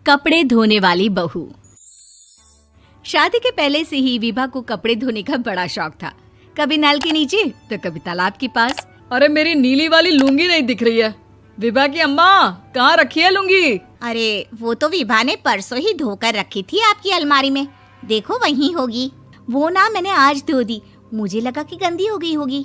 कपड़े धोने वाली बहू। शादी के पहले से ही विभा को कपड़े धोने का बड़ा शौक था। कभी नल के नीचे तो कभी तालाब के पास। अरे मेरी नीली वाली लुंगी नहीं दिख रही है। विभा की अम्मा, कहाँ रखी है लुंगी? अरे वो तो विभा ने परसों ही धोकर रखी थी आपकी अलमारी में, देखो वहीं होगी। वो ना मैंने आज धो दी, मुझे लगा कि गंदी हो गई होगी।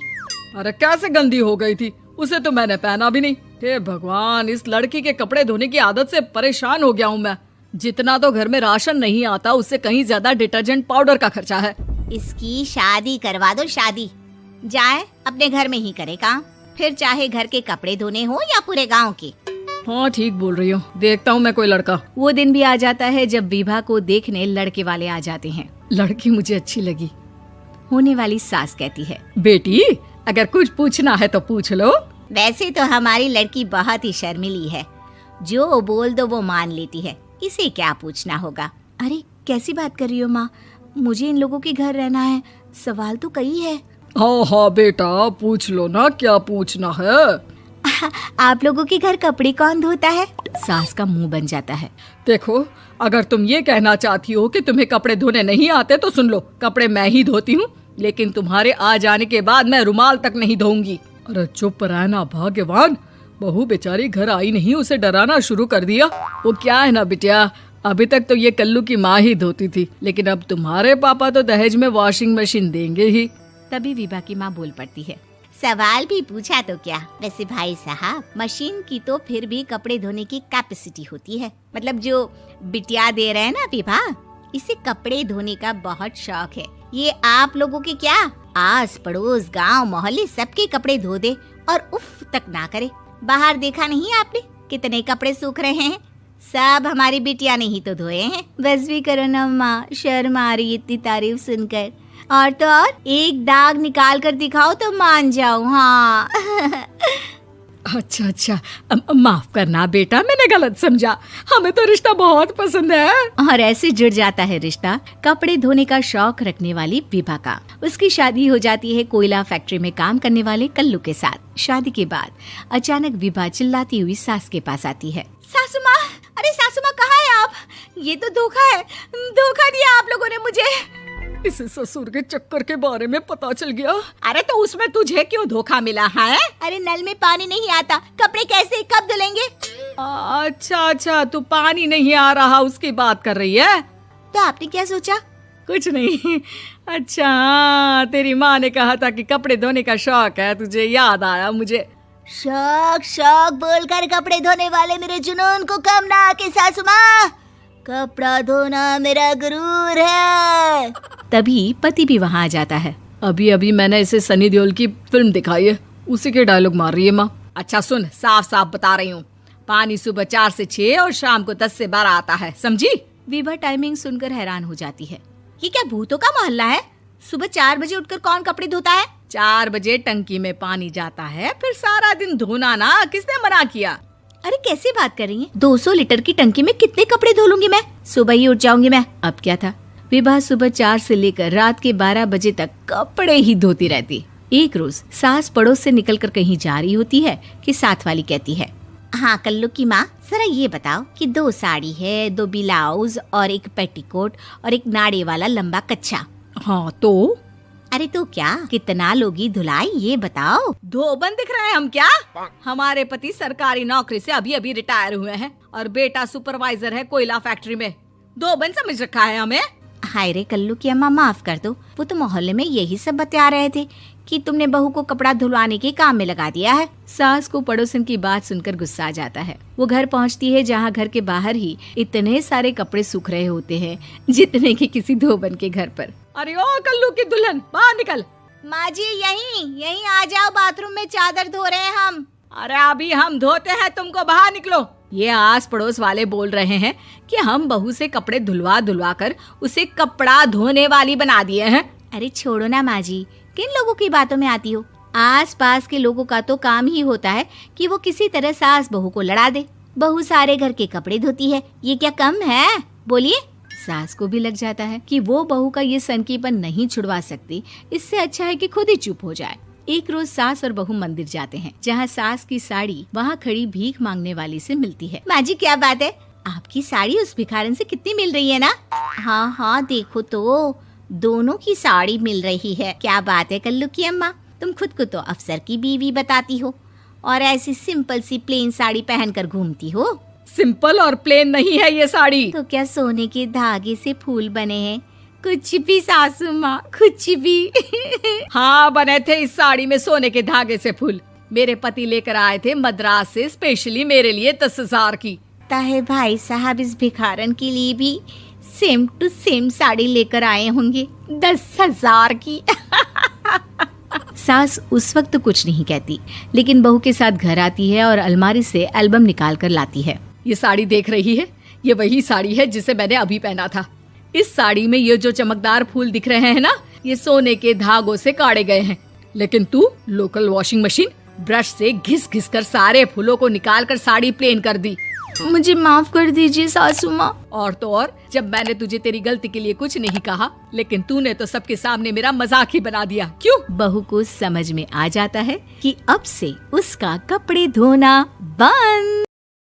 अरे कैसे गंदी हो गई थी? उसे तो मैंने पहना भी नहीं। हे भगवान, इस लड़की के कपड़े धोने की आदत से परेशान हो गया हूँ मैं। जितना तो घर में राशन नहीं आता, उससे कहीं ज्यादा डिटर्जेंट पाउडर का खर्चा है। इसकी शादी करवा दो, शादी जाए अपने घर में ही करे काम, फिर चाहे घर के कपड़े धोने हो या पूरे गांव के। हाँ ठीक बोल रही हो, देखता हूँ मैं कोई लड़का। वो दिन भी आ जाता है जब विभा को देखने लड़के वाले आ जाते हैं। लड़की मुझे अच्छी लगी। होने वाली सास कहती है, बेटी अगर कुछ पूछना है तो पूछ लो। वैसे तो हमारी लड़की बहुत ही शर्मीली है, जो बोल दो वो मान लेती है, इसे क्या पूछना होगा। अरे कैसी बात कर रही हो माँ, मुझे इन लोगों के घर रहना है, सवाल तो कई है। हाँ हाँ बेटा, पूछ लो ना, क्या पूछना है। आप लोगों के घर कपड़े कौन धोता है? सास का मुंह बन जाता है। देखो, अगर तुम ये कहना चाहती हो कि तुम्हें कपड़े धोने नहीं आते तो सुन लो, कपड़े मैं ही धोती हूँ, लेकिन तुम्हारे आ जाने के बाद मैं रुमाल तक नहीं धोऊंगी। अरे चुप रहना भाग्यवान, बहू बेचारी घर आई नहीं, उसे डराना शुरू कर दिया। वो क्या है ना बिटिया, अभी तक तो ये कल्लू की माँ ही धोती थी, लेकिन अब तुम्हारे पापा तो दहेज में वॉशिंग मशीन देंगे ही। तभी विभा की माँ बोल पड़ती है, सवाल भी पूछा तो क्या। वैसे भाई साहब, मशीन की तो फिर भी कपड़े धोने की कैपेसिटी होती है। मतलब जो बिटिया दे रहे हैं ना विभा, इसे कपड़े धोने का बहुत शौक है। ये आप लोगों के क्या, आस पड़ोस गांव मोहल्ले सबके कपड़े धो दे और उफ तक ना करे। बाहर देखा नहीं आपने कितने कपड़े सूख रहे हैं? सब हमारी बिटिया ने ही तो धोए हैं। बस भी करो ना माँ, शर्म आ रही इतनी तारीफ सुनकर। और तो और एक दाग निकाल कर दिखाओ तो मान जाओ। हाँ अच्छा, माफ करना बेटा, मैंने गलत समझा। हमें तो रिश्ता बहुत पसंद है। और ऐसे जुड़ जाता है रिश्ता कपड़े धोने का शौक रखने वाली विभा का। उसकी शादी हो जाती है कोयला फैक्ट्री में काम करने वाले कल्लू के साथ। शादी के बाद अचानक विभा चिल्लाती हुई सास के पास आती है। सासू माँ, अरे सासू माँ कहाँ है आप? ये तो धोखा है, धोखा दिया आप लोगों ने मुझे। इसे ससुर के चक्कर के बारे में पता चल गया। अरे तो उसमें तुझे क्यों धोखा मिला है? अरे नल में पानी नहीं आता, कपड़े कैसे कब धुलेंगे? अच्छा, तू पानी नहीं आ रहा उसकी बात कर रही है। तो आपने क्या सोचा? कुछ नहीं। अच्छा, तेरी माँ ने कहा था कि कपड़े धोने का शौक है तुझे, याद आया मुझे। शौक बोलकर कपड़े धोने वाले मेरे जुनून को कम ना आके सासू माँ, कपड़ा धोना मेरा गुरूर है। तभी पति भी वहाँ आ जाता है। अभी मैंने इसे सनी देओल की फिल्म दिखाई है, उसी के डायलॉग मार रही है माँ। अच्छा सुन, साफ बता रही हूँ, पानी सुबह 4 से 6 और शाम को 10 से 12 आता है, समझी? विभा टाइमिंग सुनकर हैरान हो जाती है। ये क्या भूतों का मोहल्ला है? सुबह 4 बजे उठकर कौन कपड़े धोता है? 4 बजे टंकी में पानी जाता है, फिर सारा दिन धोना ना, किसने मना किया? अरे कैसी बात कर रही हैं? 200 लीटर की टंकी में कितने कपड़े धो लूंगी मैं? सुबह ही उठ जाऊंगी मैं। अब क्या था, विभा सुबह 4 से लेकर रात के 12 बजे तक कपड़े ही धोती रहती। एक रोज सास पड़ोस से निकलकर कहीं जा रही होती है कि साथ वाली कहती है, हाँ कल्लू की माँ, जरा ये बताओ कि 2 साड़ी है, 2 ब्लाउज और एक पेटीकोट और एक नाड़े वाला लंबा कच्छा। हाँ तो? अरे तो क्या, कितना लोगी धुलाई ये बताओ। धोबन दिख रहे हैं हम क्या? हमारे पति सरकारी नौकरी से अभी रिटायर हुए हैं और बेटा सुपरवाइजर है कोयला फैक्ट्री में। धोबन समझ रखा है हमें। हाय रे कल्लू की अम्मा, माफ कर दो, वो तो मोहल्ले में यही सब बता रहे थे कि तुमने बहू को कपड़ा धुलवाने के काम में लगा दिया है। सास को पड़ोसन की बात सुनकर गुस्सा आ जाता है। वो घर पहुंचती है जहां घर के बाहर ही इतने सारे कपड़े सूख रहे होते हैं जितने कि किसी धोबन के घर पर। अरे ओ कल्लू की दुल्हन, बाहर निकल। माँ जी यहीं आ जाओ, बाथरूम में चादर धो रहे हैं हम। अरे अभी हम धोते हैं, तुमको बाहर निकलो। ये आस पड़ोस वाले बोल रहे हैं कि हम बहू से कपड़े धुलवा कर उसे कपड़ा धोने वाली बना दिए हैं। अरे छोड़ो ना माँ जी, किन लोगों की बातों में आती हो? आस पास के लोगों का तो काम ही होता है कि वो किसी तरह सास बहू को लड़ा दे। बहू सारे घर के कपड़े धोती है, ये क्या कम है? बोलिए। सास को भी लग जाता है कि वो बहू का ये सनकीपन नहीं छुड़वा सकती, इससे अच्छा है कि खुद ही चुप हो जाए। एक रोज सास और बहू मंदिर जाते हैं, जहाँ सास की साड़ी वहाँ खड़ी भीख मांगने वाली से मिलती है। माँ जी क्या बात है, आपकी साड़ी उस भिखारन से कितनी मिल रही है ना? हाँ हाँ देखो तो, दोनों की साड़ी मिल रही है। क्या बात है कल्लू की अम्मा, तुम खुद को तो अफसर की बीवी बताती हो और ऐसी सिंपल सी प्लेन साड़ी पहनकर घूमती हो। सिंपल और प्लेन नहीं है ये साड़ी। तो क्या सोने के धागे से फूल बने हैं? कुछ भी सासू माँ, कुछ भी। हाँ बने थे इस साड़ी में सोने के धागे से फूल। मेरे पति लेकर आए थे मद्रास से स्पेशली मेरे लिए 10,000 की। ताहे भाई साहब इस भिखारन के लिए भी सेम टू सेम साड़ी लेकर आए होंगे 10,000 की। सास उस वक्त तो कुछ नहीं कहती, लेकिन बहू के साथ घर आती है और अलमारी से एल्बम निकाल कर लाती है। ये साड़ी देख रही है, ये वही साड़ी है जिसे मैंने अभी पहना था। इस साड़ी में ये जो चमकदार फूल दिख रहे हैं ना, ये सोने के धागों से काढ़े गए हैं। लेकिन तू लोकल वॉशिंग मशीन ब्रश से घिस घिस कर सारे फूलों को निकाल कर साड़ी प्लेन कर दी। मुझे माफ कर दीजिए सासू माँ। और तो और, जब मैंने तुझे तेरी गलती के लिए कुछ नहीं कहा, लेकिन तूने तो सबके सामने मेरा मजाक ही बना दिया। क्यों? बहू को समझ में आ जाता है कि अब से उसका कपड़े धोना बंद।